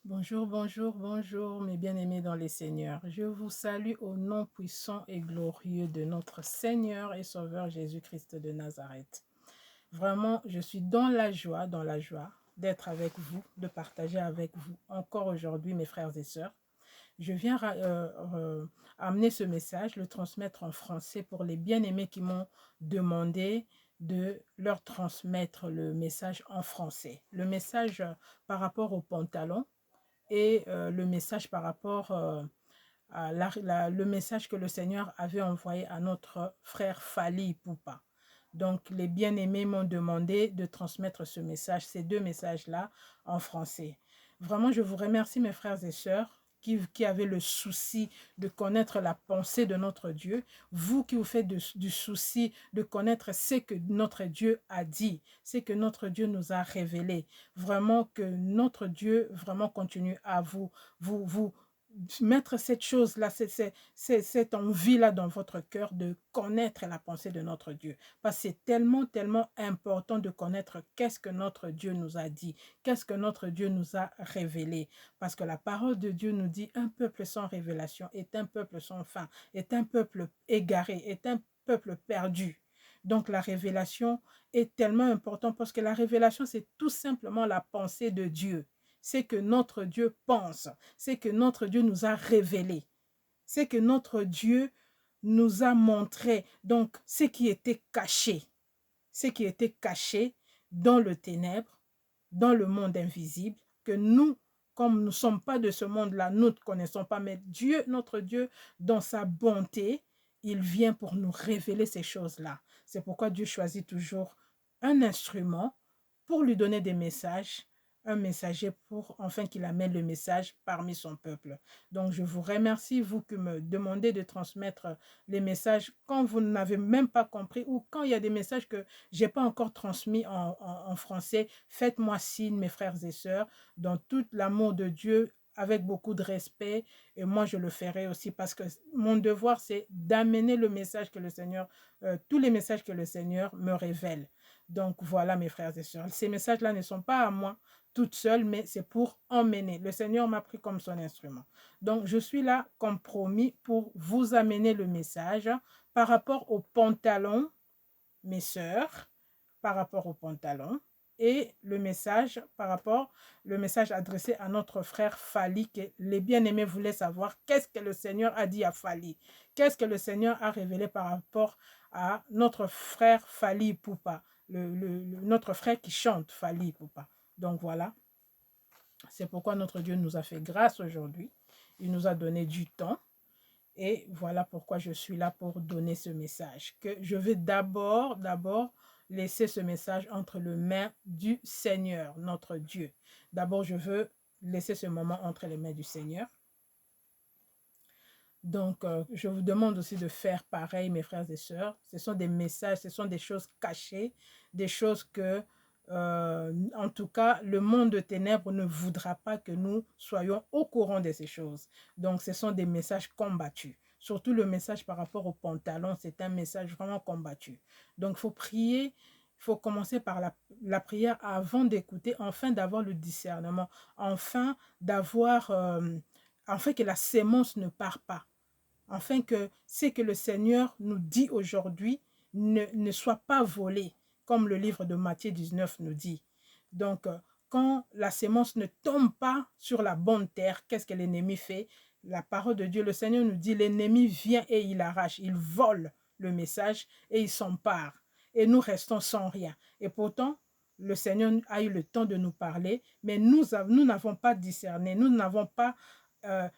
Bonjour, bonjour, bonjour, mes bien-aimés dans les Seigneurs. Je vous salue au nom puissant et glorieux de notre Seigneur et Sauveur Jésus-Christ de Nazareth. Vraiment, je suis dans la joie d'être avec vous, de partager avec vous encore aujourd'hui, mes frères et sœurs. Je viens amener ce message, le transmettre en français pour les bien-aimés qui m'ont demandé de leur transmettre le message en français. Le message par rapport au pantalon et le message par rapport à le message que le Seigneur avait envoyé à notre frère Fali Poupa. Donc, les bien-aimés m'ont demandé de transmettre ce message, ces deux messages-là, en français. Vraiment, je vous remercie, mes frères et sœurs, qui avaient le souci de connaître la pensée de notre Dieu. Vous qui vous faites du souci de connaître ce que notre Dieu a dit, ce que notre Dieu nous a révélé. Vraiment que notre Dieu vraiment continue à vous mettre cette chose-là, cette envie-là dans votre cœur de connaître la pensée de notre Dieu. Parce que c'est tellement, tellement important de connaître qu'est-ce que notre Dieu nous a dit, qu'est-ce que notre Dieu nous a révélé. Parce que la parole de Dieu nous dit un peuple sans révélation est un peuple sans fin, est un peuple égaré, est un peuple perdu. Donc la révélation est tellement importante parce que la révélation, c'est tout simplement la pensée de Dieu. C'est que notre Dieu pense, c'est que notre Dieu nous a révélé, c'est que notre Dieu nous a montré, donc ce qui était caché dans le ténèbre, dans le monde invisible, que nous, comme nous ne sommes pas de ce monde-là, nous ne connaissons pas, mais Dieu, notre Dieu, dans sa bonté, il vient pour nous révéler ces choses-là. C'est pourquoi Dieu choisit toujours un instrument pour lui donner des messages, un messager pour enfin qu'il amène le message parmi son peuple. Donc je vous remercie, vous qui me demandez de transmettre les messages quand vous n'avez même pas compris ou quand il y a des messages que je n'ai pas encore transmis en français. Faites-moi signe, mes frères et sœurs, dans tout l'amour de Dieu, avec beaucoup de respect. Et moi, je le ferai aussi parce que mon devoir, c'est d'amener le message que le Seigneur, tous les messages que le Seigneur me révèle. Donc voilà, mes frères et sœurs. Ces messages-là ne sont pas à moi toute seule, mais c'est pour emmener. Le Seigneur m'a pris comme son instrument. Donc, je suis là comme promis pour vous amener le message par rapport au pantalon, mes sœurs, par rapport au pantalon et le message par rapport, le message adressé à notre frère Fali, que les bien-aimés voulaient savoir qu'est-ce que le Seigneur a dit à Fali, qu'est-ce que le Seigneur a révélé par rapport à notre frère Fali Poupa, notre frère qui chante Fali Poupa. Donc voilà, c'est pourquoi notre Dieu nous a fait grâce aujourd'hui. Il nous a donné du temps. Et voilà pourquoi je suis là pour donner ce message. Que je vais d'abord laisser ce message entre les mains du Seigneur, notre Dieu. D'abord, je veux laisser ce moment entre les mains du Seigneur. Donc, je vous demande aussi de faire pareil, mes frères et sœurs. Ce sont des messages, ce sont des choses cachées, des choses que, en tout cas, le monde de ténèbres ne voudra pas que nous soyons au courant de ces choses. Donc, ce sont des messages combattus. Surtout le message par rapport au pantalon, c'est un message vraiment combattu. Donc, il faut prier, il faut commencer par la prière avant d'écouter, afin d'avoir le discernement, enfin d'avoir, afin que la sémence ne part pas, afin que ce que le Seigneur nous dit aujourd'hui ne soit pas volé, comme le livre de Matthieu 19 nous dit. Donc, quand la sémence ne tombe pas sur la bonne terre, qu'est-ce que l'ennemi fait? La parole de Dieu, le Seigneur nous dit, l'ennemi vient et il arrache, il vole le message et il s'empare. Et nous restons sans rien. Et pourtant, le Seigneur a eu le temps de nous parler, mais nous n'avons pas discerné, nous n'avons pas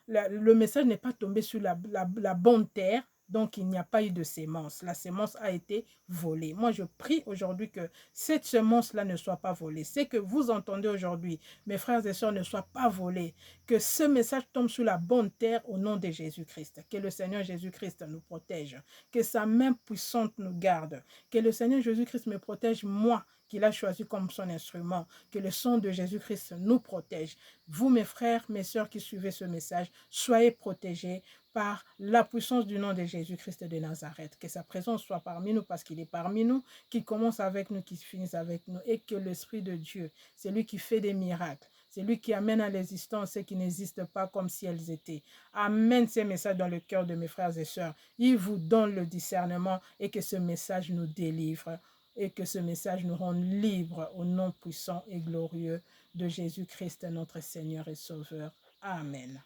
le message n'est pas tombé sur la bonne terre, donc il n'y a pas eu de sémence. La sémence a été volée. Moi, je prie aujourd'hui que cette semence-là ne soit pas volée. Ce que vous entendez aujourd'hui, mes frères et sœurs, ne soit pas volé. Que ce message tombe sur la bonne terre au nom de Jésus-Christ. Que le Seigneur Jésus-Christ nous protège. Que sa main puissante nous garde. Que le Seigneur Jésus-Christ me protège, moi, qu'il a choisi comme son instrument. Que le sang de Jésus-Christ nous protège. Vous, mes frères, mes sœurs qui suivez ce message, soyez protégés par la puissance du nom de Jésus-Christ de Nazareth. Que sa présence soit parmi nous parce qu'il est parmi nous, qu'il commence avec nous, qu'il finisse avec nous et que l'Esprit de Dieu, c'est lui qui fait des miracles, C'est lui qui amène à l'existence ce qui n'existe pas comme si elles étaient. Amène ces messages dans le cœur de mes frères et sœurs. Il vous donne le discernement et que ce message nous délivre et que ce message nous rende libres au nom puissant et glorieux de Jésus-Christ, notre Seigneur et Sauveur. Amen.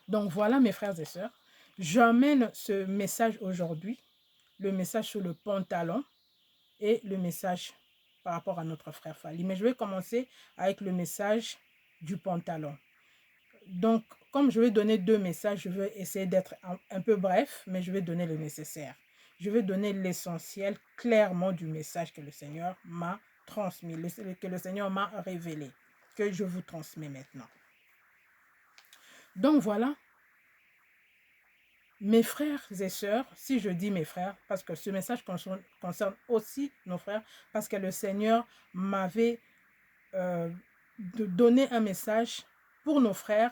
Donc voilà mes frères et sœurs, j'emmène ce message aujourd'hui, le message sur le pantalon et le message par rapport à notre frère Fali. Mais je vais commencer avec le message du pantalon. Donc, comme je vais donner deux messages, je vais essayer d'être un peu bref, mais je vais donner le nécessaire. Je vais donner l'essentiel clairement du message que le Seigneur m'a transmis, que le Seigneur m'a révélé, que je vous transmets maintenant. Donc voilà, mes frères et sœurs, si je dis mes frères, parce que ce message concerne aussi nos frères, parce que le Seigneur m'avait donné un message pour nos frères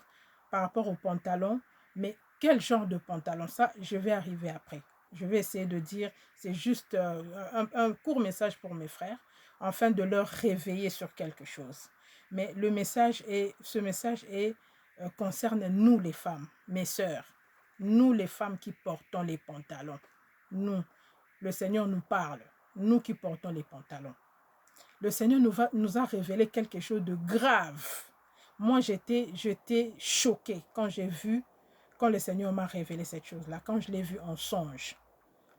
par rapport au pantalon, mais quel genre de pantalon? Ça, je vais arriver après. Je vais essayer de dire, c'est juste un court message pour mes frères, afin de leur réveiller sur quelque chose. Mais le message concerne nous les femmes, mes sœurs, nous les femmes qui portons les pantalons. Nous, le Seigneur nous parle, nous qui portons les pantalons. Le Seigneur nous a révélé quelque chose de grave. Moi, j'étais choquée quand le Seigneur m'a révélé cette chose-là, quand je l'ai vu en songe.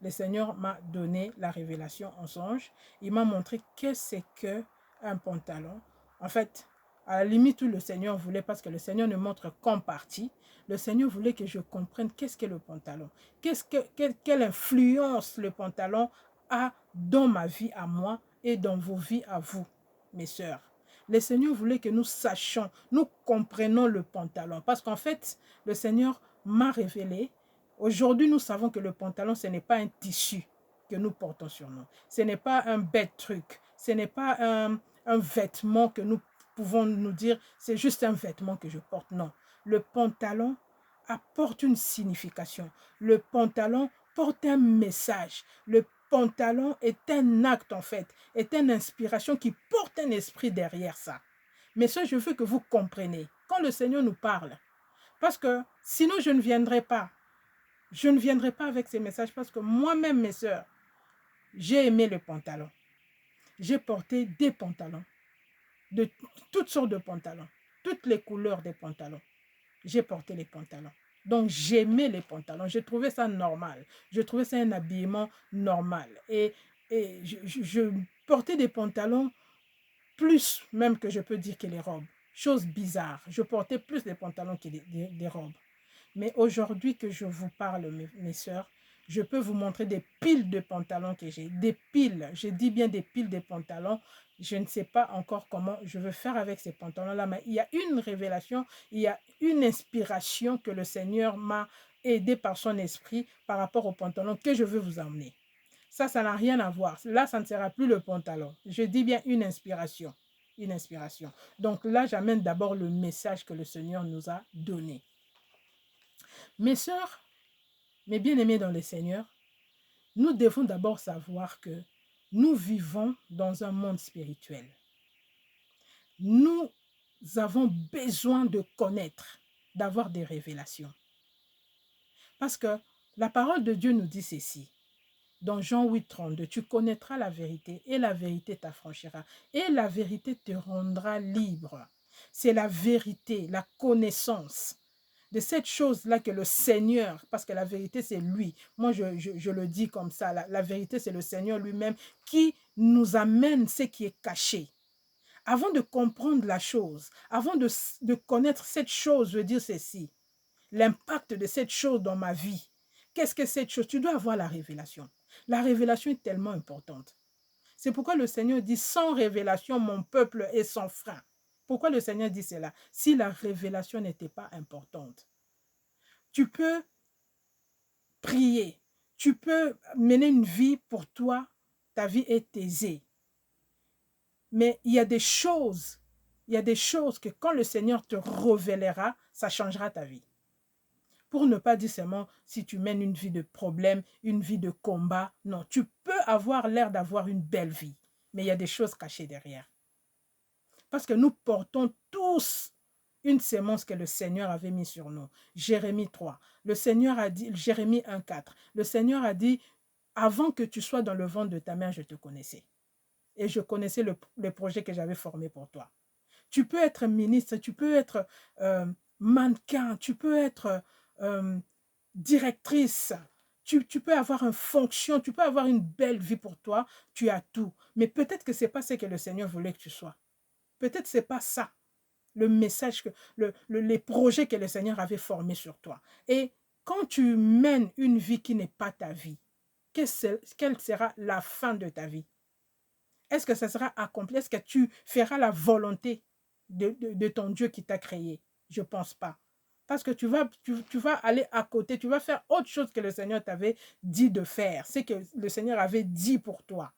Le Seigneur m'a donné la révélation en songe. Il m'a montré que c'est qu'un pantalon. En fait, à la limite où le Seigneur voulait, parce que le Seigneur ne montre qu'en partie, le Seigneur voulait que je comprenne qu'est-ce qu'est le pantalon. Quelle influence le pantalon a dans ma vie à moi et dans vos vies à vous, mes sœurs. Le Seigneur voulait que nous sachions, nous comprenions le pantalon. Parce qu'en fait, le Seigneur m'a révélé. Aujourd'hui, nous savons que le pantalon, ce n'est pas un tissu que nous portons sur nous. Ce n'est pas un bête truc. Ce n'est pas un vêtement que nous pouvons nous dire, c'est juste un vêtement que je porte. Non. Le pantalon apporte une signification. Le pantalon porte un message. Le pantalon est un acte en fait, est une inspiration qui porte un esprit derrière ça. Mais ça, je veux que vous compreniez. Quand le Seigneur nous parle, parce que sinon je ne viendrai pas. Je ne viendrai pas avec ces messages parce que moi-même, mes sœurs, j'ai aimé le pantalon. J'ai porté des pantalons, de toutes sortes de pantalons, toutes les couleurs des pantalons. J'ai porté les pantalons. Donc, j'aimais les pantalons. Je trouvais ça normal. Je trouvais ça un habillement normal. Et je portais des pantalons plus même que je peux dire que les robes. Chose bizarre. Je portais plus des pantalons que des robes. Mais aujourd'hui que je vous parle, mes sœurs, je peux vous montrer des piles de pantalons que j'ai. Des piles. Je dis bien des piles de pantalons. Je ne sais pas encore comment je veux faire avec ces pantalons-là, mais il y a une révélation, il y a une inspiration que le Seigneur m'a aidé par son esprit par rapport aux pantalons que je veux vous emmener. Ça n'a rien à voir. Là, ça ne sera plus le pantalon. Je dis bien une inspiration. Une inspiration. Donc là, j'amène d'abord le message que le Seigneur nous a donné. Mes sœurs, mes bien-aimés dans le Seigneur, nous devons d'abord savoir que nous vivons dans un monde spirituel. Nous avons besoin de connaître, d'avoir des révélations. Parce que la parole de Dieu nous dit ceci. Dans Jean 8, 32, tu connaîtras la vérité et la vérité t'affranchira et la vérité te rendra libre. C'est la vérité, la connaissance de cette chose-là que le Seigneur, parce que la vérité c'est lui, moi je le dis comme ça, la vérité c'est le Seigneur lui-même qui nous amène ce qui est caché. Avant de comprendre la chose, avant de connaître cette chose, je veux dire ceci, l'impact de cette chose dans ma vie, qu'est-ce que cette chose? Tu dois avoir la révélation. La révélation est tellement importante. C'est pourquoi le Seigneur dit, sans révélation, mon peuple est sans frein. Pourquoi le Seigneur dit cela? Si la révélation n'était pas importante. Tu peux prier, tu peux mener une vie pour toi, ta vie est aisée. Mais il y a des choses que quand le Seigneur te révélera, ça changera ta vie. Pour ne pas dire seulement si tu mènes une vie de problème, une vie de combat. Non, tu peux avoir l'air d'avoir une belle vie, mais il y a des choses cachées derrière. Parce que nous portons tous une sémence que le Seigneur avait mis sur nous. Jérémie 3. Le Seigneur a dit, Jérémie 1,4. Le Seigneur a dit, avant que tu sois dans le ventre de ta mère, je te connaissais. Et je connaissais le projet que j'avais formé pour toi. Tu peux être ministre, tu peux être mannequin, tu peux être directrice, tu peux avoir une fonction, tu peux avoir une belle vie pour toi, tu as tout. Mais peut-être que ce n'est pas ce que le Seigneur voulait que tu sois. Peut-être que ce n'est pas ça, le message, les projets que le Seigneur avait formés sur toi. Et quand tu mènes une vie qui n'est pas ta vie, quelle sera la fin de ta vie? Est-ce que ça sera accompli? Est-ce que tu feras la volonté de ton Dieu qui t'a créé? Je ne pense pas. Parce que tu vas aller à côté, tu vas faire autre chose que le Seigneur t'avait dit de faire. C'est que le Seigneur avait dit pour toi.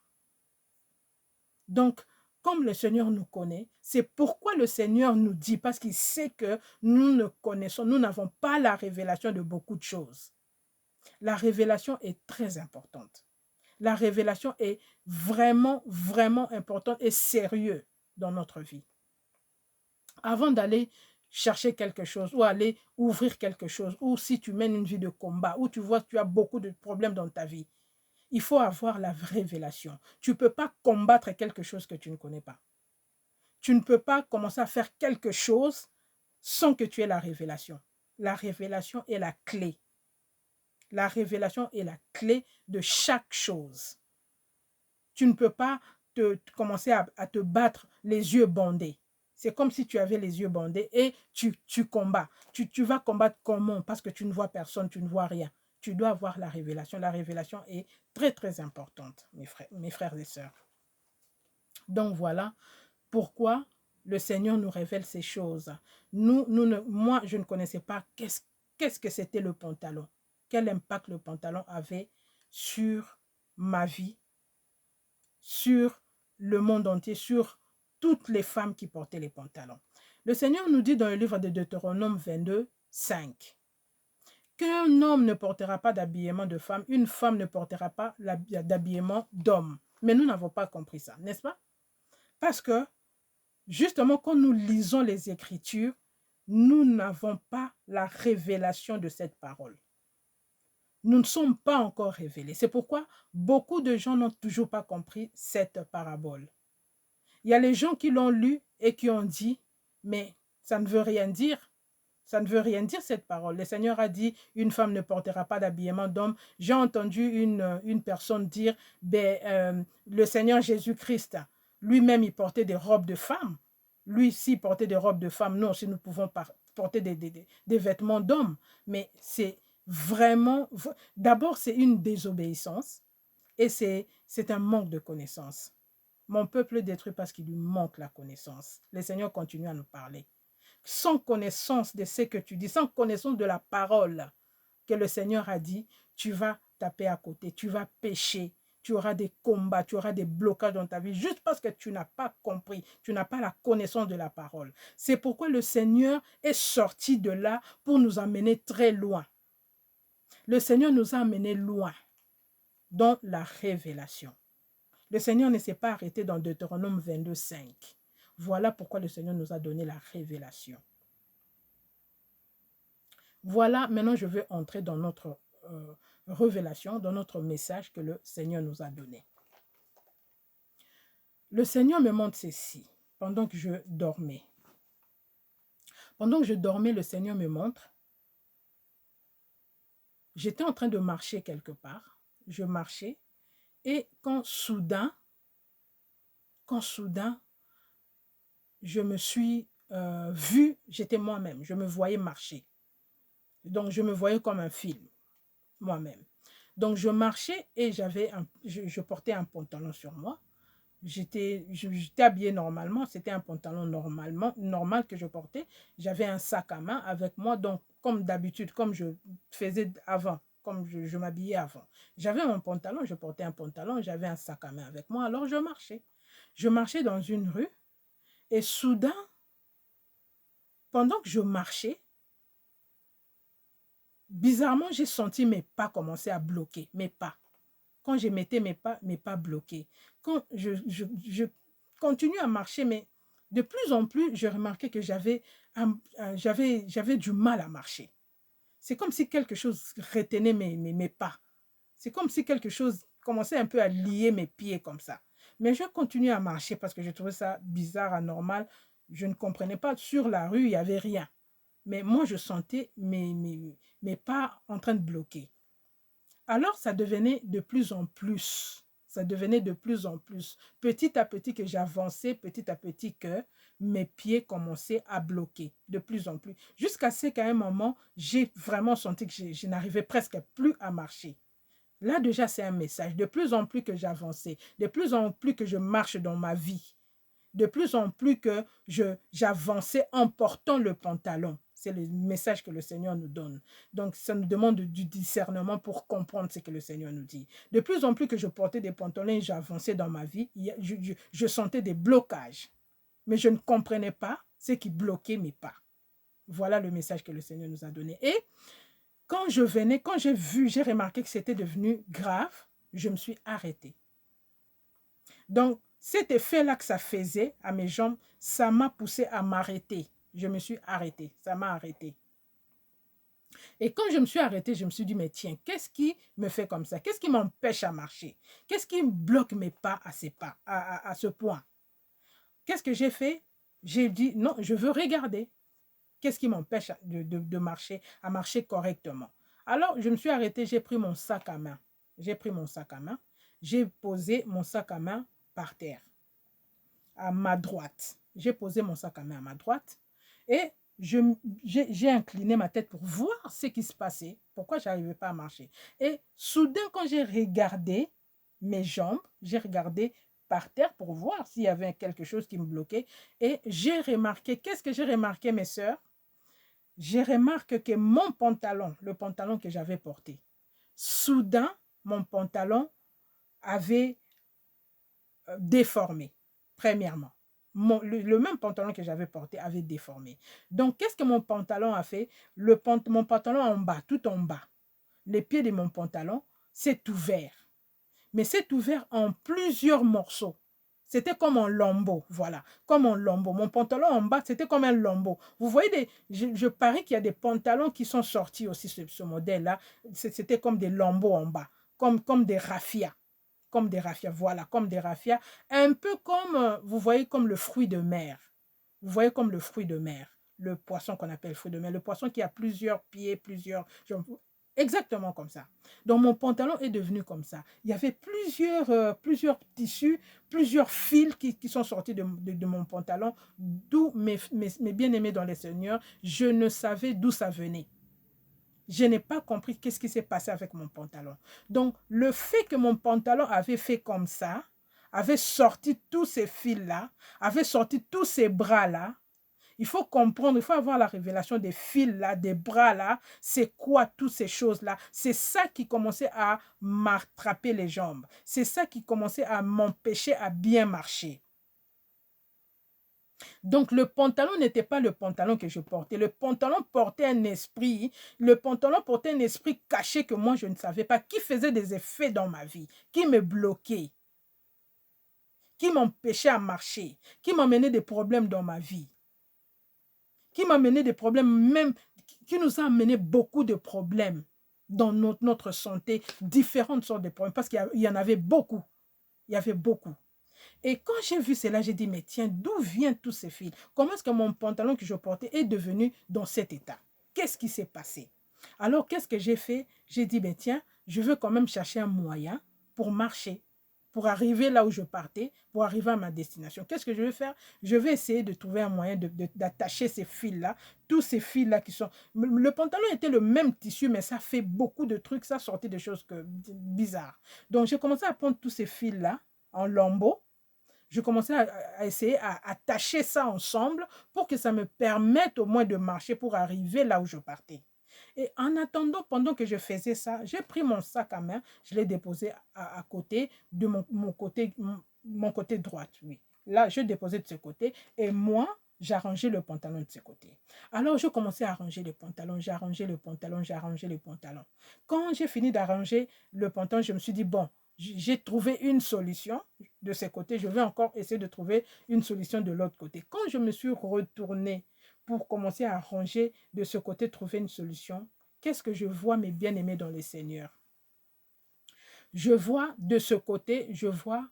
Donc, comme le Seigneur nous connaît, c'est pourquoi le Seigneur nous dit, parce qu'il sait que nous n'avons pas la révélation de beaucoup de choses. La révélation est très importante. La révélation est vraiment, vraiment importante et sérieuse dans notre vie. Avant d'aller chercher quelque chose ou aller ouvrir quelque chose, ou si tu mènes une vie de combat, ou tu vois que tu as beaucoup de problèmes dans ta vie, il faut avoir la révélation. Tu ne peux pas combattre quelque chose que tu ne connais pas. Tu ne peux pas commencer à faire quelque chose sans que tu aies la révélation. La révélation est la clé. La révélation est la clé de chaque chose. Tu ne peux pas commencer à te battre les yeux bandés. C'est comme si tu avais les yeux bandés et tu combats. Tu vas combattre comment? Parce que tu ne vois personne, tu ne vois rien. Tu dois avoir la révélation. La révélation est très, très importante, mes frères et sœurs. Donc voilà pourquoi le Seigneur nous révèle ces choses. Moi, je ne connaissais pas qu'est-ce que c'était le pantalon. Quel impact le pantalon avait sur ma vie, sur le monde entier, sur toutes les femmes qui portaient les pantalons. Le Seigneur nous dit dans le livre de Deutéronome 22, 5, qu'un homme ne portera pas d'habillement de femme, une femme ne portera pas d'habillement d'homme. Mais nous n'avons pas compris ça, n'est-ce pas? Parce que, justement, quand nous lisons les Écritures, nous n'avons pas la révélation de cette parole. Nous ne sommes pas encore révélés. C'est pourquoi beaucoup de gens n'ont toujours pas compris cette parabole. Il y a les gens qui l'ont lu et qui ont dit, mais ça ne veut rien dire. Ça ne veut rien dire cette parole. Le Seigneur a dit, une femme ne portera pas d'habillement d'homme. J'ai entendu une personne dire, le Seigneur Jésus-Christ, lui-même, il portait des robes de femme. Lui, s'il portait des robes de femme, nous aussi, nous pouvons porter des vêtements d'homme. Mais c'est vraiment, d'abord, c'est une désobéissance et c'est un manque de connaissance. Mon peuple est détruit parce qu'il lui manque la connaissance. Le Seigneur continue à nous parler. Sans connaissance de ce que tu dis, sans connaissance de la parole que le Seigneur a dit, tu vas taper à côté, tu vas pécher, tu auras des combats, tu auras des blocages dans ta vie, juste parce que tu n'as pas compris, tu n'as pas la connaissance de la parole. C'est pourquoi le Seigneur est sorti de là pour nous amener très loin. Le Seigneur nous a amenés loin dans la révélation. Le Seigneur ne s'est pas arrêté dans Deutéronome 22, 5. Voilà pourquoi le Seigneur nous a donné la révélation. Voilà, maintenant je vais entrer dans notre révélation, dans notre message que le Seigneur nous a donné. Le Seigneur me montre ceci pendant que je dormais. Pendant que je dormais, le Seigneur me montre. J'étais en train de marcher quelque part. Je marchais et quand soudain, je me suis vue, j'étais moi-même, je me voyais marcher. Donc, je me voyais comme un film, moi-même. Donc, je marchais et je portais un pantalon sur moi. J'étais habillée normalement, c'était un pantalon normal que je portais. J'avais un sac à main avec moi, donc comme d'habitude, comme je faisais avant, comme je m'habillais avant. J'avais mon pantalon, je portais un pantalon, j'avais un sac à main avec moi, alors je marchais. Je marchais dans une rue et soudain, pendant que je marchais, bizarrement, j'ai senti mes pas commencer à bloquer, mes pas. Quand je mettais mes pas bloqués. Quand je continue à marcher, mais De plus en plus, je remarquais que j'avais du mal à marcher. C'est comme si quelque chose retenait mes pas. C'est comme si quelque chose commençait un peu à lier mes pieds comme ça. Mais je continuais à marcher parce que je trouvais ça bizarre, anormal. Je ne comprenais pas. Sur la rue, il n'y avait rien. Mais moi, je sentais mes pas en train de bloquer. Alors, ça devenait de plus en plus. Ça devenait de plus en plus. Petit à petit que j'avançais, petit à petit que mes pieds commençaient à bloquer de plus en plus. Jusqu'à ce qu'à un moment, j'ai vraiment senti que je n'arrivais presque plus à marcher. Là, déjà, c'est un message. De plus en plus que j'avançais, de plus en plus que je marche dans ma vie, de plus en plus que j'avançais en portant le pantalon. C'est le message que le Seigneur nous donne. Donc, ça nous demande du discernement pour comprendre ce que le Seigneur nous dit. De plus en plus que je portais des pantalons et j'avançais dans ma vie, je sentais des blocages. Mais je ne comprenais pas ce qui bloquait mes pas. Voilà le message que le Seigneur nous a donné. Et quand j'ai remarqué que c'était devenu grave, je me suis arrêtée. Donc, cet effet-là que ça faisait à mes jambes, ça m'a poussé à m'arrêter. Je me suis arrêtée, ça m'a arrêtée. Et quand je me suis arrêtée, je me suis dit, mais tiens, qu'est-ce qui me fait comme ça? Qu'est-ce qui m'empêche à marcher? Qu'est-ce qui bloque mes pas à ce point? Qu'est-ce que j'ai fait? J'ai dit, non, je veux regarder. Qu'est-ce qui m'empêche de marcher, à marcher correctement? Alors, je me suis arrêtée, j'ai pris mon sac à main. J'ai pris mon sac à main. J'ai posé mon sac à main par terre, à ma droite. J'ai posé mon sac à main à ma droite et j'ai incliné ma tête pour voir ce qui se passait, pourquoi je n'arrivais pas à marcher. Et soudain, quand j'ai regardé mes jambes, j'ai regardé par terre pour voir s'il y avait quelque chose qui me bloquait et j'ai remarqué, qu'est-ce que j'ai remarqué, mes sœurs? J'ai remarqué que mon pantalon, le pantalon que j'avais porté, soudain, mon pantalon avait déformé, premièrement. Le même pantalon que j'avais porté avait déformé. Donc, qu'est-ce que mon pantalon a fait? Mon pantalon en bas, tout en bas, les pieds de mon pantalon, c'est ouvert. Mais c'est ouvert en plusieurs morceaux. C'était comme un lambeau, voilà, comme un lambeau. Mon pantalon en bas, c'était comme un lambeau. Vous voyez, je parie qu'il y a des pantalons qui sont sortis aussi, ce modèle-là. C'était comme des lambeaux en bas, comme des raffias. Comme des raffias, voilà, comme des raffias. Un peu comme, vous voyez, comme le fruit de mer. Vous voyez comme le fruit de mer. Le poisson qu'on appelle fruit de mer. Le poisson qui a plusieurs pieds, exactement comme ça. Donc, mon pantalon est devenu comme ça. Il y avait plusieurs tissus, plusieurs fils qui sont sortis de mon pantalon, d'où mes bien-aimés dans les Seigneurs, je ne savais d'où ça venait. Je n'ai pas compris qu'est-ce qui s'est passé avec mon pantalon. Donc, le fait que mon pantalon avait fait comme ça, avait sorti tous ces fils-là, avait sorti tous ces bras-là, il faut comprendre, il faut avoir la révélation des fils-là, des bras-là, c'est quoi toutes ces choses-là. C'est ça qui commençait à m'attraper les jambes. C'est ça qui commençait à m'empêcher à bien marcher. Donc, le pantalon n'était pas le pantalon que je portais. Le pantalon portait un esprit. Le pantalon portait un esprit caché que moi, je ne savais pas, qui faisait des effets dans ma vie, qui me bloquait, qui m'empêchait à marcher, qui m'amenait des problèmes dans ma vie, qui m'amenait des problèmes, même qui nous a amené beaucoup de problèmes dans notre santé, différentes sortes de problèmes, parce qu'il y en avait beaucoup. Il y avait beaucoup. Et quand j'ai vu cela, j'ai dit, mais tiens, d'où viennent tous ces fils? Comment est-ce que mon pantalon que je portais est devenu dans cet état? Qu'est-ce qui s'est passé? Alors, qu'est-ce que j'ai fait? J'ai dit, mais tiens, je veux quand même chercher un moyen pour marcher, pour arriver là où je partais, pour arriver à ma destination. Qu'est-ce que je vais faire? Je vais essayer de trouver un moyen d'attacher ces fils-là, tous ces fils-là qui sont... Le pantalon était le même tissu, mais ça fait beaucoup de trucs, ça sortait des choses bizarres. Donc, j'ai commencé à prendre tous ces fils-là en lambeaux. Je commençais à essayer à attacher ça ensemble pour que ça me permette au moins de marcher pour arriver là où je partais. Et en attendant, pendant que je faisais ça, j'ai pris mon sac à main, je l'ai déposé à côté de mon côté droit, oui. Là, je déposais de ce côté et moi, j'arrangeais le pantalon de ce côté. Alors, je commençais à arranger le pantalon, j'arrangeais le pantalon, j'arrangeais le pantalon. Quand j'ai fini d'arranger le pantalon, je me suis dit, bon, j'ai trouvé une solution de ce côté, je vais encore essayer de trouver une solution de l'autre côté. Quand je me suis retournée pour commencer à arranger de ce côté, trouver une solution, qu'est-ce que je vois, mes bien-aimés dans le Seigneur? Je vois de ce côté, je vois,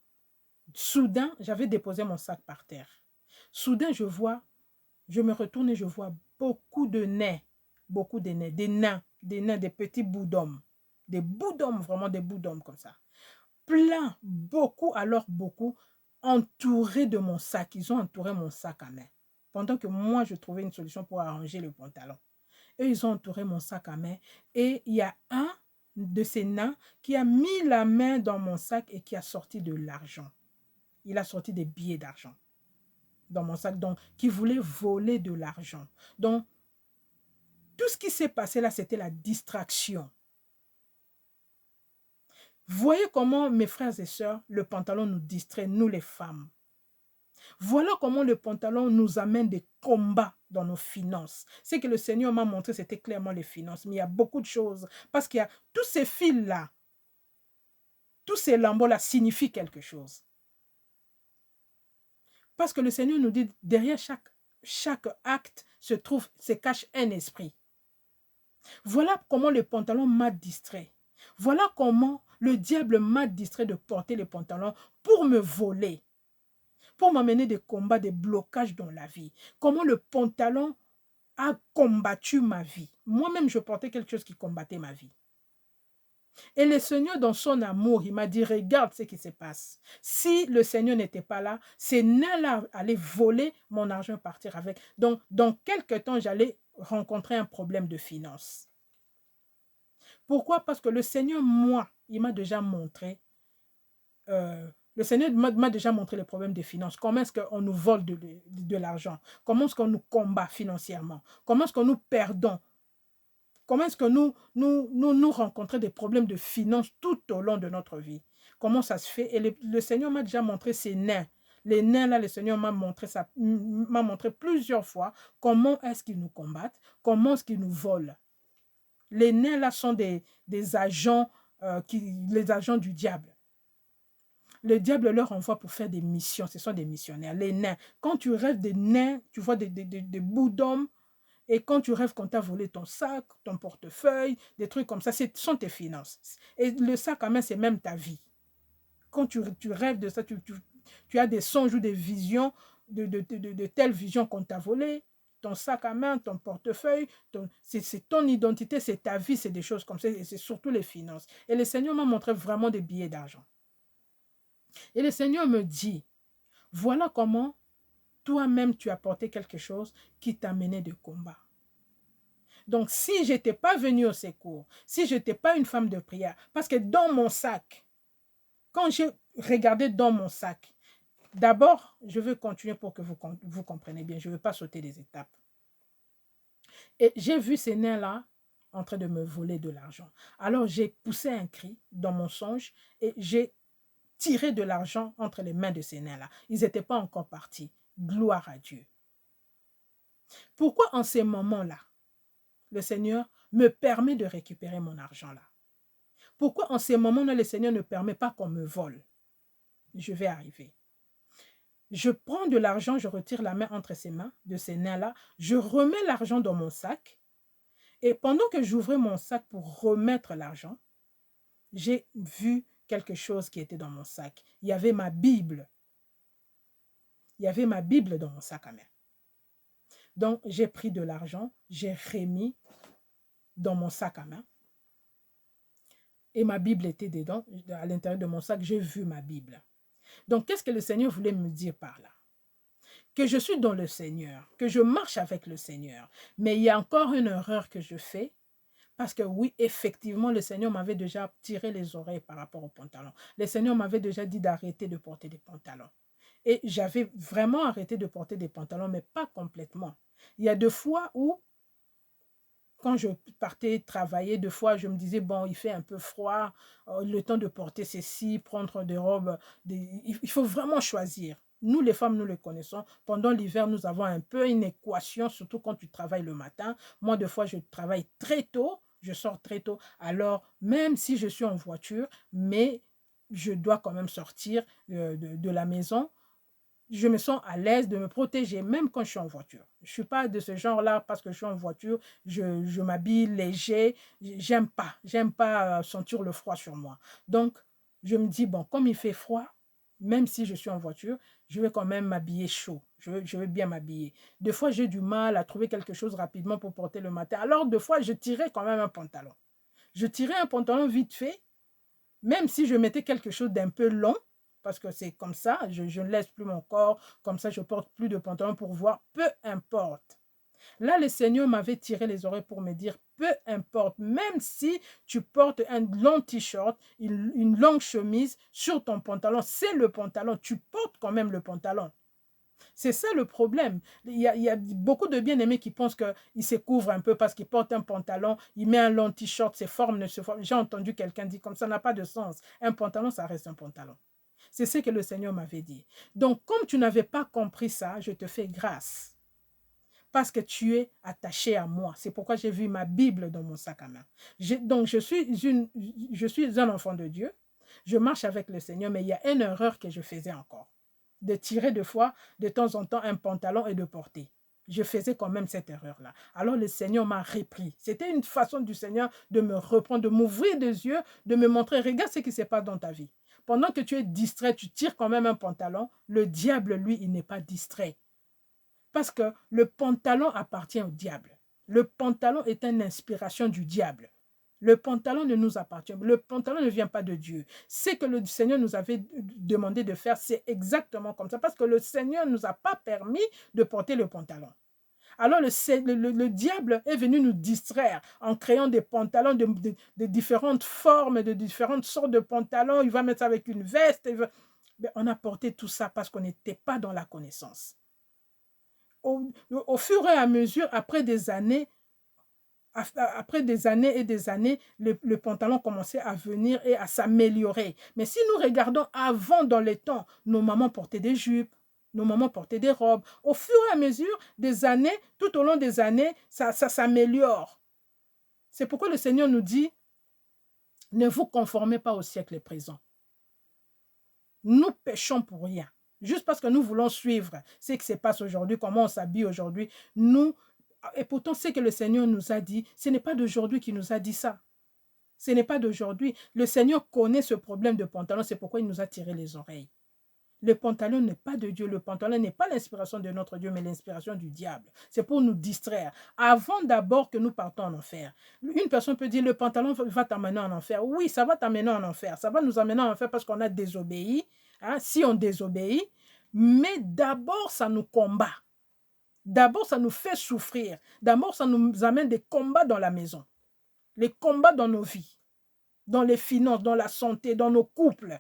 soudain, j'avais déposé mon sac par terre. Soudain, je me retourne et je vois beaucoup de nains, des nains, des petits bouts d'hommes, des bouts d'hommes, vraiment des bouts d'hommes comme ça. Plein, beaucoup, alors beaucoup, entourés de mon sac. Ils ont entouré mon sac à main. Pendant que moi, je trouvais une solution pour arranger le pantalon. Et ils ont entouré mon sac à main. Et il y a un de ces nains qui a mis la main dans mon sac et qui a sorti de l'argent. Il a sorti des billets d'argent dans mon sac, donc qui voulait voler de l'argent. Donc, tout ce qui s'est passé là, c'était la distraction. Voyez comment, mes frères et sœurs, le pantalon nous distrait, nous les femmes. Voilà comment le pantalon nous amène des combats dans nos finances. Ce que le Seigneur m'a montré, c'était clairement les finances. Mais il y a beaucoup de choses. Parce qu'il y a tous ces fils-là, tous ces lambeaux-là signifient quelque chose. Parce que le Seigneur nous dit, derrière chaque acte se cache un esprit. Voilà comment le pantalon m'a distrait. Voilà comment le diable m'a distrait de porter les pantalons pour me voler, pour m'amener des combats, des blocages dans la vie. Comment le pantalon a combattu ma vie. Moi-même, je portais quelque chose qui combattait ma vie. Et le Seigneur, dans son amour, il m'a dit, regarde ce qui se passe. Si le Seigneur n'était pas là, ces nains-là allaient voler mon argent, partir avec. Donc, dans quelques temps, j'allais rencontrer un problème de finances. Pourquoi? Parce que le Seigneur, moi, il m'a déjà montré, le Seigneur m'a déjà montré les problèmes des finances. Comment est-ce qu'on nous vole de l'argent? Comment est-ce qu'on nous combat financièrement? Comment est-ce que nous perdons? Comment est-ce que nous rencontrons des problèmes de finances tout au long de notre vie? Comment ça se fait? Et le Seigneur m'a déjà montré ces nains. Les nains là, le Seigneur m'a montré plusieurs fois comment est-ce qu'ils nous combattent, comment est-ce qu'ils nous volent. Les nains là sont des agents, les agents du diable. Le diable leur envoie pour faire des missions. Ce sont des missionnaires. Les nains. Quand tu rêves des nains, tu vois des bouts d'hommes. Et quand tu rêves qu'on t'a volé ton sac, ton portefeuille, des trucs comme ça, ce sont tes finances. Et le sac à main, c'est même ta vie. Quand tu rêves de ça, tu as des songes ou des visions de telles visions qu'on t'a volé. Ton sac à main, ton portefeuille, c'est ton identité, c'est ta vie, c'est des choses comme ça. Et c'est surtout les finances. Et le Seigneur m'a montré vraiment des billets d'argent. Et le Seigneur me dit, voilà comment toi-même tu as porté quelque chose qui t'amenait de combat. Donc, si je n'étais pas venue au secours, si je n'étais pas une femme de prière, parce que dans mon sac, quand j'ai regardé dans mon sac, d'abord, je veux continuer pour que vous compreniez bien, je ne veux pas sauter des étapes. Et j'ai vu ces nains-là en train de me voler de l'argent. Alors, j'ai poussé un cri dans mon songe et j'ai tiré de l'argent entre les mains de ces nains-là. Ils n'étaient pas encore partis. Gloire à Dieu. Pourquoi en ces moments-là, le Seigneur me permet de récupérer mon argent là? Pourquoi en ces moments-là, le Seigneur ne permet pas qu'on me vole? Je vais arriver. Je prends de l'argent, je retire la main entre ses mains, de ces nains-là, je remets l'argent dans mon sac, et pendant que j'ouvrais mon sac pour remettre l'argent, j'ai vu quelque chose qui était dans mon sac. Il y avait ma Bible. Il y avait ma Bible dans mon sac à main. Donc, j'ai pris de l'argent, j'ai remis dans mon sac à main. Et ma Bible était dedans, à l'intérieur de mon sac, j'ai vu ma Bible. Donc, qu'est-ce que le Seigneur voulait me dire par là? Que je suis dans le Seigneur, que je marche avec le Seigneur. Mais il y a encore une erreur que je fais, parce que oui, effectivement, le Seigneur m'avait déjà tiré les oreilles par rapport aux pantalons. Le Seigneur m'avait déjà dit d'arrêter de porter des pantalons. Et j'avais vraiment arrêté de porter des pantalons, mais pas complètement. Il y a 2 fois où, quand je partais travailler, 2 fois, je me disais, bon, il fait un peu froid, le temps de porter ceci, prendre des robes, il faut vraiment choisir. Nous, les femmes, nous le connaissons. Pendant l'hiver, nous avons un peu une équation, surtout quand tu travailles le matin. Moi, 2 fois, je travaille très tôt, je sors très tôt. Alors, même si je suis en voiture, mais je dois quand même sortir de la maison. Je me sens à l'aise de me protéger, même quand je suis en voiture. Je ne suis pas de ce genre-là parce que je suis en voiture, je m'habille léger. J'aime pas sentir le froid sur moi. Donc, je me dis, bon, comme il fait froid, même si je suis en voiture, je vais quand même m'habiller chaud. Je vais bien m'habiller. Des fois, j'ai du mal à trouver quelque chose rapidement pour porter le matin. Alors, des fois, je tirais quand même un pantalon. Je tirais un pantalon vite fait, même si je mettais quelque chose d'un peu long, parce que c'est comme ça, je ne laisse plus mon corps, comme ça je porte plus de pantalon pour voir, peu importe. Là, le Seigneur m'avait tiré les oreilles pour me dire, peu importe, même si tu portes un long t-shirt, une longue chemise sur ton pantalon, c'est le pantalon, tu portes quand même le pantalon. C'est ça le problème. Il y a beaucoup de bien-aimés qui pensent qu'ils se couvrent un peu parce qu'ils portent un pantalon, ils mettent un long t-shirt, ses formes ne se forment. J'ai entendu quelqu'un dire comme ça n'a pas de sens. Un pantalon, ça reste un pantalon. C'est ce que le Seigneur m'avait dit. Donc, comme tu n'avais pas compris ça, je te fais grâce. Parce que tu es attaché à moi. C'est pourquoi j'ai vu ma Bible dans mon sac à main. Donc, je suis un enfant de Dieu. Je marche avec le Seigneur, mais il y a une erreur que je faisais encore. De tirer de temps en temps un pantalon et de porter. Je faisais quand même cette erreur-là. Alors le Seigneur m'a repris. C'était une façon du Seigneur de me reprendre, de m'ouvrir des yeux, de me montrer, regarde ce qui se passe dans ta vie. Pendant que tu es distrait, tu tires quand même un pantalon. Le diable, lui, il n'est pas distrait. Parce que le pantalon appartient au diable. Le pantalon est une inspiration du diable. Le pantalon ne nous appartient pas. Le pantalon ne vient pas de Dieu. Ce que le Seigneur nous avait demandé de faire, c'est exactement comme ça. Parce que le Seigneur ne nous a pas permis de porter le pantalon. Alors le diable est venu nous distraire en créant des pantalons de différentes formes, de différentes sortes de pantalons. Il va mettre ça avec une veste. Mais on a porté tout ça parce qu'on n'était pas dans la connaissance. Au fur et à mesure, après des années et des années, le pantalon commençait à venir et à s'améliorer. Mais si nous regardons avant dans les temps, nos mamans portaient des jupes, nos mamans portaient des robes. Au fur et à mesure des années, tout au long des années, ça s'améliore. C'est pourquoi le Seigneur nous dit, ne vous conformez pas au siècle présent. Nous péchons pour rien. Juste parce que nous voulons suivre ce qui se passe aujourd'hui, comment on s'habille aujourd'hui, et pourtant ce que le Seigneur nous a dit, ce n'est pas d'aujourd'hui qu'il nous a dit ça. Ce n'est pas d'aujourd'hui. Le Seigneur connaît ce problème de pantalon, c'est pourquoi il nous a tiré les oreilles. Le pantalon n'est pas de Dieu, le pantalon n'est pas l'inspiration de notre Dieu, mais l'inspiration du diable. C'est pour nous distraire. Avant d'abord que nous partons en enfer. Une personne peut dire, le pantalon va t'amener en enfer. Oui, ça va t'amener en enfer. Ça va nous amener en enfer parce qu'on a désobéi. Hein, si on désobéit, mais d'abord, ça nous combat. D'abord, ça nous fait souffrir. D'abord, ça nous amène des combats dans la maison. Les combats dans nos vies, dans les finances, dans la santé, dans nos couples.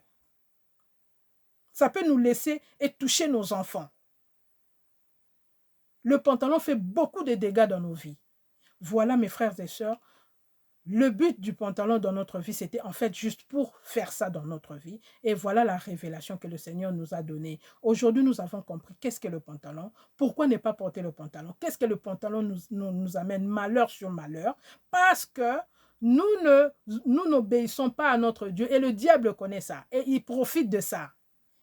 Ça peut nous laisser et toucher nos enfants. Le pantalon fait beaucoup de dégâts dans nos vies. Voilà, mes frères et sœurs, le but du pantalon dans notre vie, c'était en fait juste pour faire ça dans notre vie. Et voilà la révélation que le Seigneur nous a donnée. Aujourd'hui, nous avons compris qu'est-ce que le pantalon, pourquoi ne pas porter le pantalon, qu'est-ce que le pantalon nous amène malheur sur malheur, parce que nous n'obéissons pas à notre Dieu et le diable connaît ça et il profite de ça.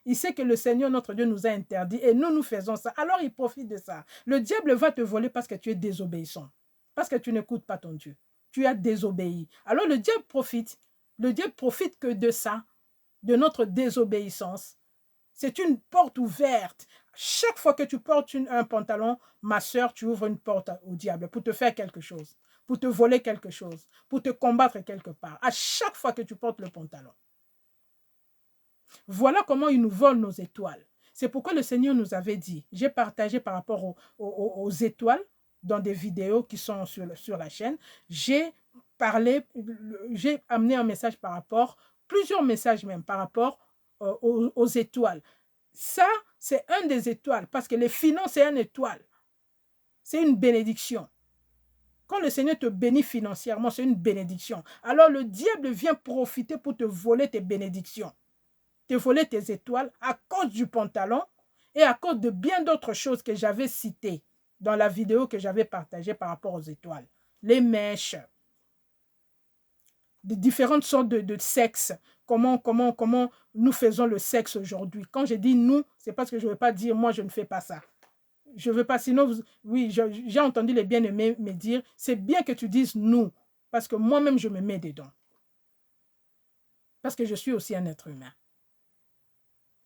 Il sait que le Seigneur, notre Dieu, nous a interdit et nous faisons ça. Alors, il profite de ça. Le diable va te voler parce que tu es désobéissant. Parce que tu n'écoutes pas ton Dieu. Tu as désobéi. Alors, le diable profite. Le diable profite que de ça, de notre désobéissance. C'est une porte ouverte. Chaque fois que tu portes un pantalon, ma soeur, tu ouvres une porte au diable pour te faire quelque chose, pour te voler quelque chose, pour te combattre quelque part. À chaque fois que tu portes le pantalon. Voilà comment il nous vole nos étoiles. C'est pourquoi le Seigneur nous avait dit, j'ai partagé par rapport aux étoiles dans des vidéos qui sont sur la chaîne, j'ai amené un message par rapport, plusieurs messages même par rapport aux étoiles. Ça, c'est un des étoiles, parce que les finances, c'est une étoile. C'est une bénédiction. Quand le Seigneur te bénit financièrement, c'est une bénédiction. Alors le diable vient profiter pour te voler tes bénédictions. Te voler tes étoiles à cause du pantalon et à cause de bien d'autres choses que j'avais citées dans la vidéo que j'avais partagée par rapport aux étoiles. Les mèches, de différentes sortes de sexe. Comment nous faisons le sexe aujourd'hui. Quand je dis nous, c'est parce que je ne veux pas dire moi je ne fais pas ça. Je ne veux pas, sinon, oui, j'ai entendu les bien-aimés me dire, c'est bien que tu dises nous, parce que moi-même je me mets dedans. Parce que je suis aussi un être humain.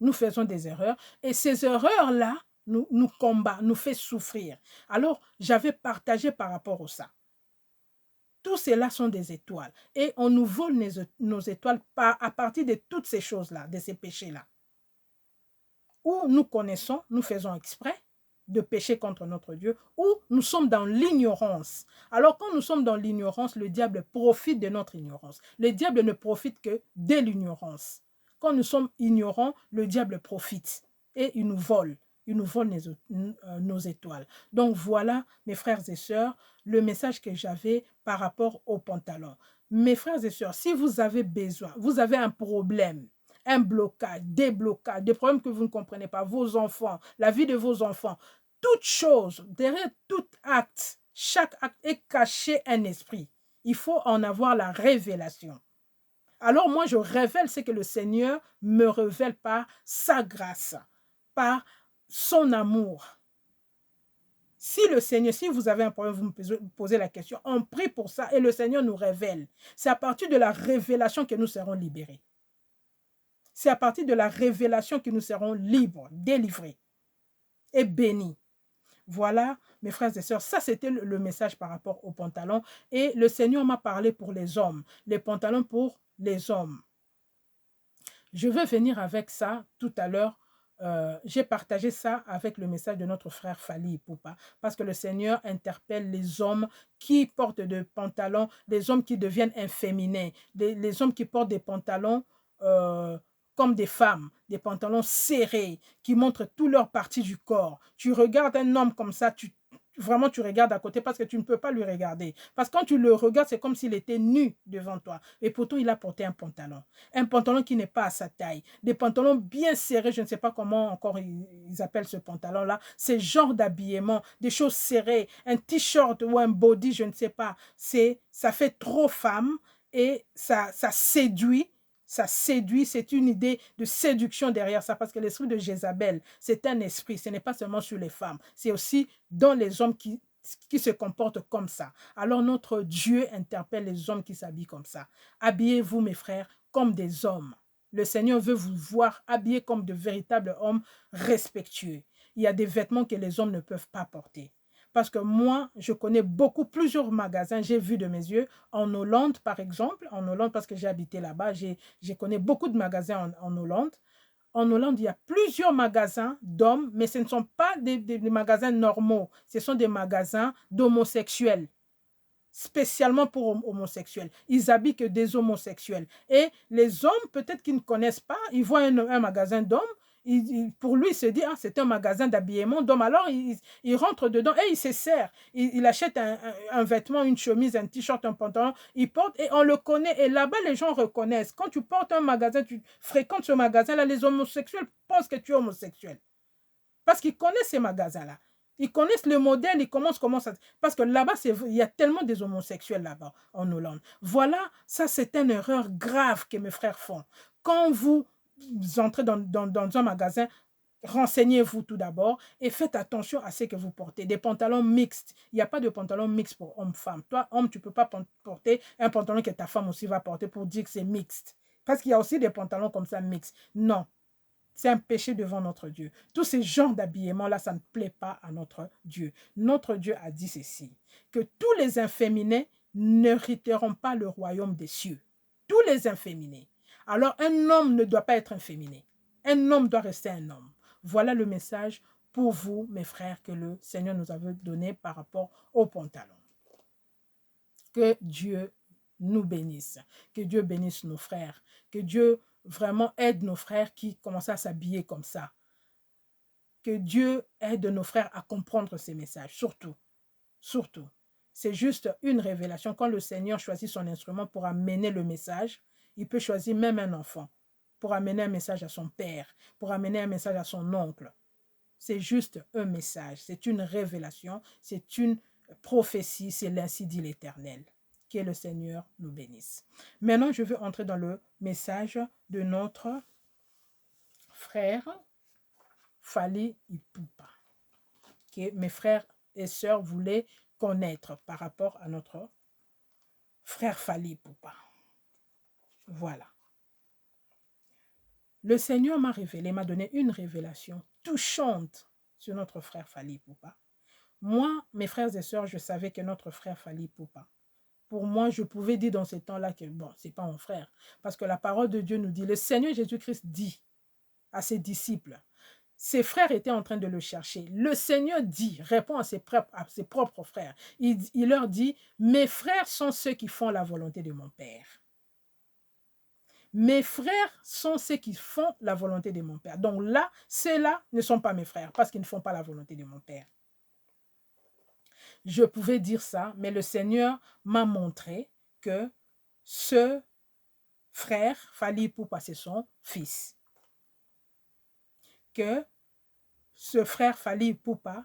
Nous faisons des erreurs et ces erreurs-là nous combattent, nous fait souffrir. Alors, j'avais partagé par rapport à ça. Tout cela sont des étoiles et on nous vole nos étoiles à partir de toutes ces choses-là, de ces péchés-là. Ou nous connaissons, nous faisons exprès de pécher contre notre Dieu, ou nous sommes dans l'ignorance. Alors quand nous sommes dans l'ignorance, le diable profite de notre ignorance. Le diable ne profite que de l'ignorance. Quand nous sommes ignorants, le diable profite et il nous vole. Il nous vole nos étoiles. Donc voilà, mes frères et sœurs, le message que j'avais par rapport au pantalon. Mes frères et sœurs, si vous avez besoin, vous avez un problème, un blocage, des blocages, des problèmes que vous ne comprenez pas, vos enfants, la vie de vos enfants, toute chose, derrière tout acte, chaque acte est caché un esprit. Il faut en avoir la révélation. Alors moi, je révèle ce que le Seigneur me révèle par sa grâce, par son amour. Si le Seigneur, si vous avez un problème, vous me posez la question, on prie pour ça et le Seigneur nous révèle. C'est à partir de la révélation que nous serons libérés. C'est à partir de la révélation que nous serons libres, délivrés et bénis. Voilà, mes frères et sœurs, ça c'était le message par rapport aux pantalons. Et le Seigneur m'a parlé pour les hommes, les pantalons pour les hommes. Je vais venir avec ça tout à l'heure. J'ai partagé ça avec le message de notre frère Fali Ipupa, parce que le Seigneur interpelle les hommes qui portent des pantalons, les hommes qui deviennent inféminés, les hommes qui portent des pantalons comme des femmes, des pantalons serrés, qui montrent toutes leurs parties du corps. Tu regardes un homme comme ça, vraiment tu regardes à côté parce que tu ne peux pas lui regarder. Parce que quand tu le regardes, c'est comme s'il était nu devant toi. Et pourtant, il a porté un pantalon. Un pantalon qui n'est pas à sa taille. Des pantalons bien serrés, je ne sais pas comment encore ils appellent ce pantalon-là. C'est genre d'habillement, des choses serrées, un t-shirt ou un body, je ne sais pas. Ça fait trop femme et ça séduit. Ça séduit, c'est une idée de séduction derrière ça, parce que l'esprit de Jézabel, c'est un esprit, ce n'est pas seulement sur les femmes, c'est aussi dans les hommes qui se comportent comme ça. Alors notre Dieu interpelle les hommes qui s'habillent comme ça. Habillez-vous, mes frères, comme des hommes. Le Seigneur veut vous voir habillés comme de véritables hommes respectueux. Il y a des vêtements que les hommes ne peuvent pas porter. Parce que moi, je connais plusieurs magasins, j'ai vu de mes yeux, en Hollande par exemple, en Hollande parce que j'ai habité là-bas, je connais beaucoup de magasins en Hollande. En Hollande, il y a plusieurs magasins d'hommes, mais ce ne sont pas des magasins normaux, ce sont des magasins d'homosexuels, spécialement pour homosexuels. Ils habillent que des homosexuels. Et les hommes, peut-être qu'ils ne connaissent pas, ils voient un magasin d'hommes, pour lui, il se dit, ah, c'est un magasin d'habillement d'hommes. Alors, il rentre dedans et il se sert. Il achète un vêtement, une chemise, un t-shirt, un pantalon. Il porte et on le connaît. Et là-bas, les gens reconnaissent. Quand tu portes un magasin, tu fréquentes ce magasin-là, les homosexuels pensent que tu es homosexuel. Parce qu'ils connaissent ces magasins-là. Ils connaissent le modèle, ils commencent comment ça... Parce que là-bas, il y a tellement des homosexuels là-bas, en Hollande. Voilà, ça c'est une erreur grave que mes frères font. Quand vous entrez dans un magasin, renseignez-vous tout d'abord et faites attention à ce que vous portez. Des pantalons mixtes. Il n'y a pas de pantalon mixte pour homme-femme. Toi, homme, tu ne peux pas porter un pantalon que ta femme aussi va porter pour dire que c'est mixte. Parce qu'il y a aussi des pantalons comme ça mixtes. Non. C'est un péché devant notre Dieu. Tous ces genres d'habillement-là, ça ne plaît pas à notre Dieu. Notre Dieu a dit ceci, que tous les inféminés n'hériteront pas le royaume des cieux. Tous les inféminés. Alors, un homme ne doit pas être inféminé. Un homme doit rester un homme. Voilà le message pour vous, mes frères, que le Seigneur nous avait donné par rapport au pantalon. Que Dieu nous bénisse. Que Dieu bénisse nos frères. Que Dieu vraiment aide nos frères qui commencent à s'habiller comme ça. Que Dieu aide nos frères à comprendre ces messages. Surtout. Surtout. C'est juste une révélation. Quand le Seigneur choisit son instrument pour amener le message, il peut choisir même un enfant pour amener un message à son père, pour amener un message à son oncle. C'est juste un message. C'est une révélation. C'est une prophétie. C'est l'ainsi dit l'Éternel. Que le Seigneur nous bénisse. Maintenant, je veux entrer dans le message de notre frère Fally Ipupa, que mes frères et sœurs voulaient connaître par rapport à notre frère Fally Ipupa. Voilà. Le Seigneur m'a révélé, m'a donné une révélation touchante sur notre frère Fally Ipupa. Moi, mes frères et sœurs, je savais que notre frère Fally Ipupa, pour moi, je pouvais dire dans ces temps-là que, bon, c'est pas mon frère. Parce que la parole de Dieu nous dit, le Seigneur Jésus-Christ dit à ses disciples, ses frères étaient en train de le chercher. Le Seigneur dit, répond à ses propres frères. Il leur dit, mes frères sont ceux qui font la volonté de mon Père. Mes frères sont ceux qui font la volonté de mon Père. Donc là, ceux-là ne sont pas mes frères parce qu'ils ne font pas la volonté de mon Père. Je pouvais dire ça, mais le Seigneur m'a montré que ce frère, Fally Ipupa, c'est son fils. Que ce frère Fally Ipupa,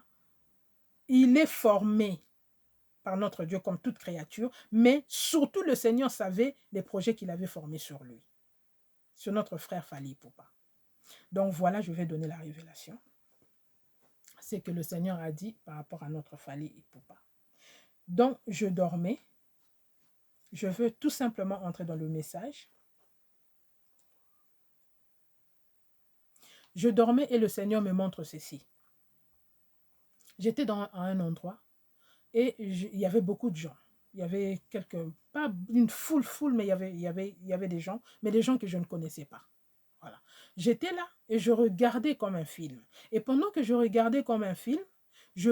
il est formé par notre Dieu comme toute créature, mais surtout le Seigneur savait les projets qu'il avait formés sur lui, sur notre frère Fally Ipupa. Donc voilà, je vais donner la révélation. C'est que le Seigneur a dit par rapport à notre Fally Ipupa. Donc je dormais. Je veux tout simplement entrer dans le message. Je dormais et le Seigneur me montre ceci. J'étais à un endroit et il y avait beaucoup de gens. Il y avait pas une foule, mais il y avait des gens, mais des gens que je ne connaissais pas. Voilà. J'étais là et je regardais comme un film. Et pendant que je regardais comme un film, je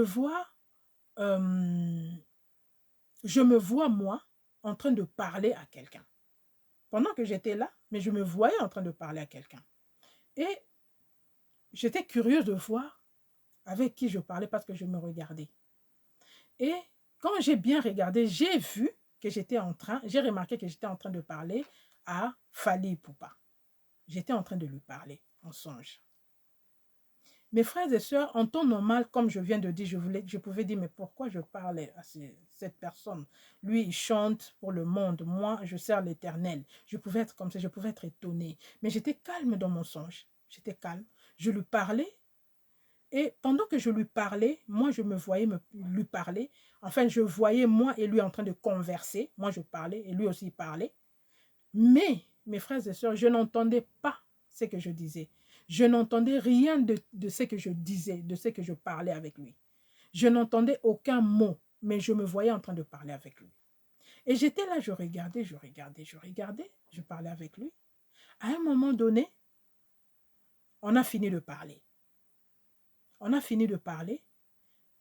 me vois moi en train de parler à quelqu'un. Pendant que j'étais là, mais je me voyais en train de parler à quelqu'un. Et j'étais curieuse de voir avec qui je parlais parce que je me regardais. Et quand j'ai bien regardé, j'ai remarqué que j'étais en train de parler à Fally Ipupa. J'étais en train de lui parler en songe. Mes frères et sœurs, en temps normal, comme je viens de dire, je pouvais dire, mais pourquoi je parle à cette personne? Lui, il chante pour le monde. Moi, je sers l'Éternel. Je pouvais être comme ça, je pouvais être étonnée. Mais j'étais calme dans mon songe. J'étais calme. Je lui parlais. Et pendant que je lui parlais, moi, je me voyais lui parler. Enfin, je voyais moi et lui en train de converser. Moi, je parlais et lui aussi il parlait. Mais, mes frères et sœurs, je n'entendais pas ce que je disais. Je n'entendais rien de ce que je disais, de ce que je parlais avec lui. Je n'entendais aucun mot, mais je me voyais en train de parler avec lui. Et j'étais là, je regardais, je parlais avec lui. À un moment donné, on a fini de parler.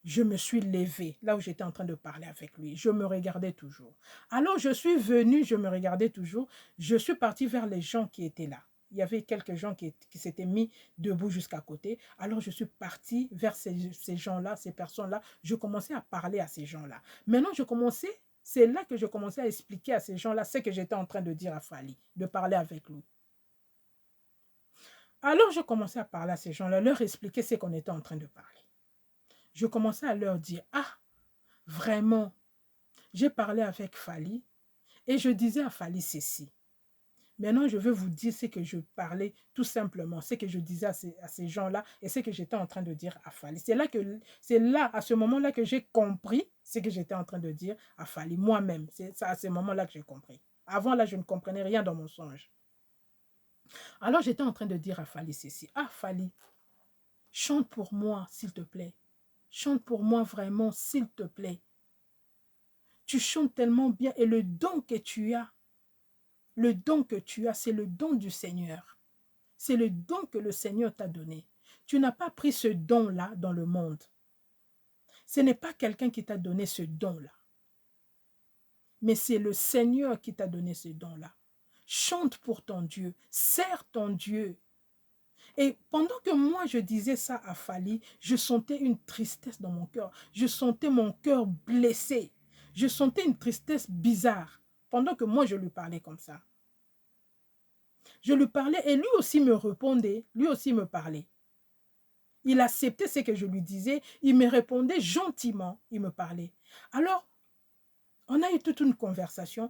Je me suis levée, là où j'étais en train de parler avec lui. Je me regardais toujours. Alors, je suis venue, je me regardais toujours. Je suis partie vers les gens qui étaient là. Il y avait quelques gens qui s'étaient mis debout jusqu'à côté. Alors, je suis partie vers ces gens-là, ces personnes-là. Je commençais à parler à ces gens-là. Maintenant, c'est là que je commençais à expliquer à ces gens-là ce que j'étais en train de dire à Fally, de parler avec lui. Alors, je commençais à parler à ces gens-là, leur expliquer ce qu'on était en train de parler. Je commençais à leur dire, ah, vraiment, j'ai parlé avec Fally et je disais à Fally ceci. Maintenant, je veux vous dire ce que je parlais tout simplement, ce que je disais à ces gens-là et ce que j'étais en train de dire à Fally. C'est là, à ce moment-là, que j'ai compris ce que j'étais en train de dire à Fally, moi-même. C'est à ce moment-là que j'ai compris. Avant, là, je ne comprenais rien dans mon songe. Alors, j'étais en train de dire à Fally ceci. Ah, Fally, chante pour moi, s'il te plaît. Chante pour moi vraiment, s'il te plaît. Tu chantes tellement bien et le don que tu as, c'est le don du Seigneur. C'est le don que le Seigneur t'a donné. Tu n'as pas pris ce don-là dans le monde. Ce n'est pas quelqu'un qui t'a donné ce don-là. Mais c'est le Seigneur qui t'a donné ce don-là. Chante pour ton Dieu, sers ton Dieu. Et pendant que moi je disais ça à Fally, je sentais une tristesse dans mon cœur. Je sentais mon cœur blessé. Je sentais une tristesse bizarre pendant que moi je lui parlais comme ça. Je lui parlais et lui aussi me répondait, lui aussi me parlait. Il acceptait ce que je lui disais, il me répondait gentiment, il me parlait. Alors, On a eu toute une conversation.